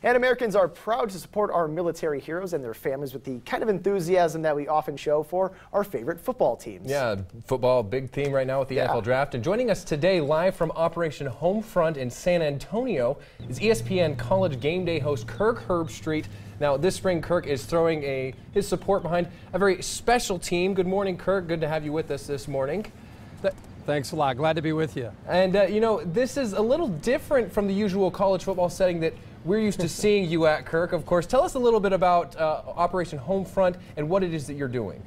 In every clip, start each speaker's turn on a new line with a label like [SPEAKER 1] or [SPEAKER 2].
[SPEAKER 1] And Americans are proud to support our military heroes and their families with the kind of enthusiasm that we often show for our favorite football teams.
[SPEAKER 2] Yeah, football, big theme right now with the NFL draft. And joining us today live from Operation Homefront in San Antonio is ESPN College GameDay host Kirk Herbstreit. Now, this spring, Kirk is throwing his support behind a very special team. Good morning, Kirk. Good to have you with us this morning.
[SPEAKER 3] Thanks a lot. Glad to be with you.
[SPEAKER 2] And, you know, this is a little different from the usual college football setting that we're used to seeing you at, Kirk. Of course, tell us a little bit about Operation Homefront and what it is that you're doing.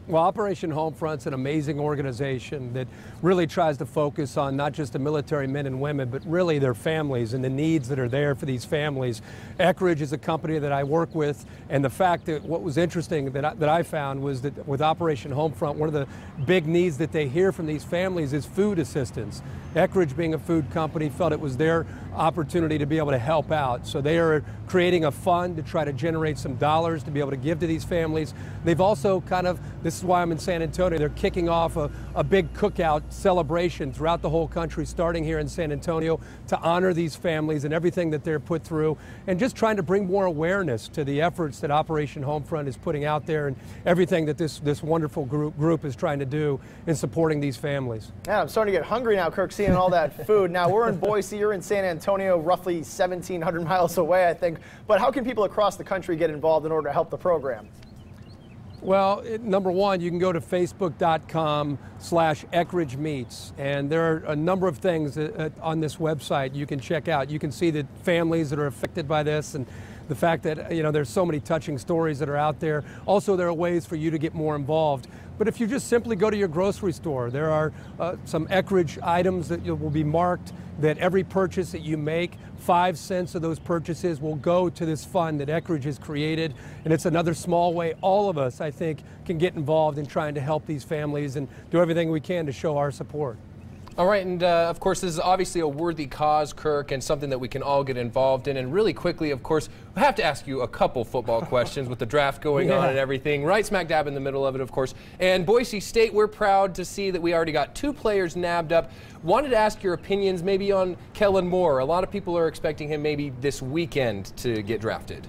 [SPEAKER 3] Well, Operation Homefront's an amazing organization that really tries to focus on not just the military men and women, but really their families and the needs that are there for these families. Eckridge is a company that I work with, and the fact that what was interesting that I found was that with Operation Homefront, one of the big needs that they hear from these families is food assistance. Eckridge, being a food company, felt it was their opportunity to be able to help out. So they are creating a fund to try to generate some dollars to be able to give to these families. They've also this is why I'm in San Antonio, they're kicking off a big cookout celebration throughout the whole country, starting here in San Antonio, to honor these families and everything that they're put through, and just trying to bring more awareness to the efforts that Operation Homefront is putting out there and everything that this wonderful group is trying to do in supporting these families.
[SPEAKER 1] Yeah, I'm starting to get hungry now, Kirk, seeing all that food. Now, we're in Boise, you're in San Antonio, roughly 1,700 miles away, I think. But how can people across the country get involved in order to help the program?
[SPEAKER 3] Well, number one, you can go to facebook.com/Eckridge Meets, and there are a number of things on this website you can check out. You can see the families that are affected by this and the fact that, you know, there's so many touching stories that are out there. Also, there are ways for you to get more involved. But if you just simply go to your grocery store, there are some Eckridge items that will be marked that every purchase that you make, 5 cents of those purchases will go to this fund that Eckridge has created. And it's another small way all of us, I think, can get involved in trying to help these families and do everything we can to show our support.
[SPEAKER 2] All right, and of course, this is obviously a worthy cause, Kirk, and something that we can all get involved in. And really quickly, of course, I have to ask you a couple football questions with the draft going on and everything. Right smack dab in the middle of it, of course. And Boise State, we're proud to see that we already got 2 players nabbed up. Wanted to ask your opinions maybe on Kellen Moore. A lot of people are expecting him maybe this weekend to get drafted.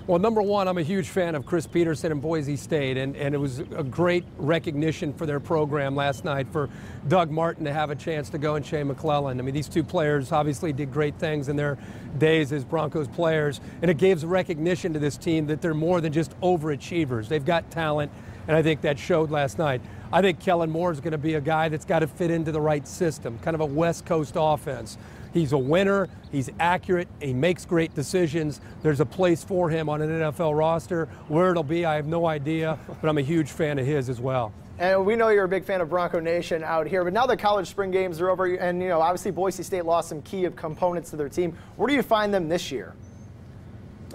[SPEAKER 3] Well, number one, I'm a huge fan of Chris Peterson and Boise State, and it was a great recognition for their program last night for Doug Martin to have a chance to go and Shea McClellan. I mean, these 2 players obviously did great things in their days as Broncos players, and it gives recognition to this team that they're more than just overachievers. They've got talent, and I think that showed last night. I think Kellen Moore is going to be a guy that's got to fit into the right system, kind of a West Coast offense. He's a winner, he's accurate, he makes great decisions. There's a place for him on an NFL roster. Where it'll be, I have no idea, but I'm a huge fan of his as well.
[SPEAKER 1] And we know you're a big fan of Bronco Nation out here, but now the college spring games are over, and, you know, obviously Boise State lost some key components to their team. Where do you find them this year?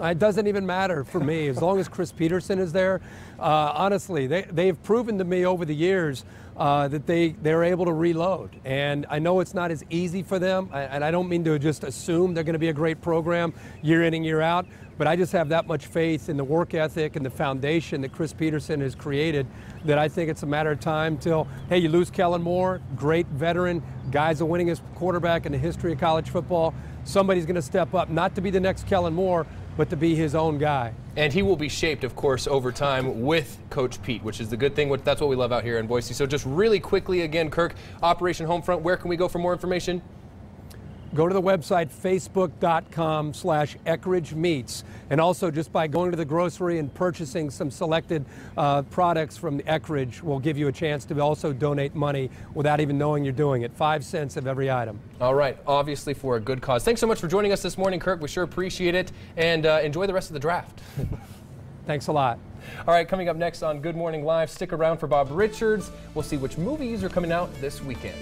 [SPEAKER 3] It doesn't even matter for me as long as Chris Peterson is there. Honestly, they've proven to me over the years that they're able to reload. And I know it's not as easy for them, and I don't mean to just assume they're going to be a great program year in and year out, but I just have that much faith in the work ethic and the foundation that Chris Peterson has created that I think it's a matter of time till, hey, you lose Kellen Moore, great veteran, guy's the winningest quarterback in the history of college football. Somebody's going to step up, not to be the next Kellen Moore, but to be his own guy.
[SPEAKER 2] And he will be shaped, of course, over time with Coach Pete, which is the good thing. That's what we love out here in Boise. So just really quickly again, Kirk, Operation Homefront, where can we go for more information?
[SPEAKER 3] Go to the website, facebook.com/Eckridge Meets. And also just by going to the grocery and purchasing some selected products from Eckridge will give you a chance to also donate money without even knowing you're doing it. 5 cents of every item.
[SPEAKER 2] All right, obviously for a good cause. Thanks so much for joining us this morning, Kirk. We sure appreciate it. And enjoy the rest of the draft.
[SPEAKER 3] Thanks a lot.
[SPEAKER 2] All right, coming up next on Good Morning Live, stick around for Bob Richards. We'll see which movies are coming out this weekend.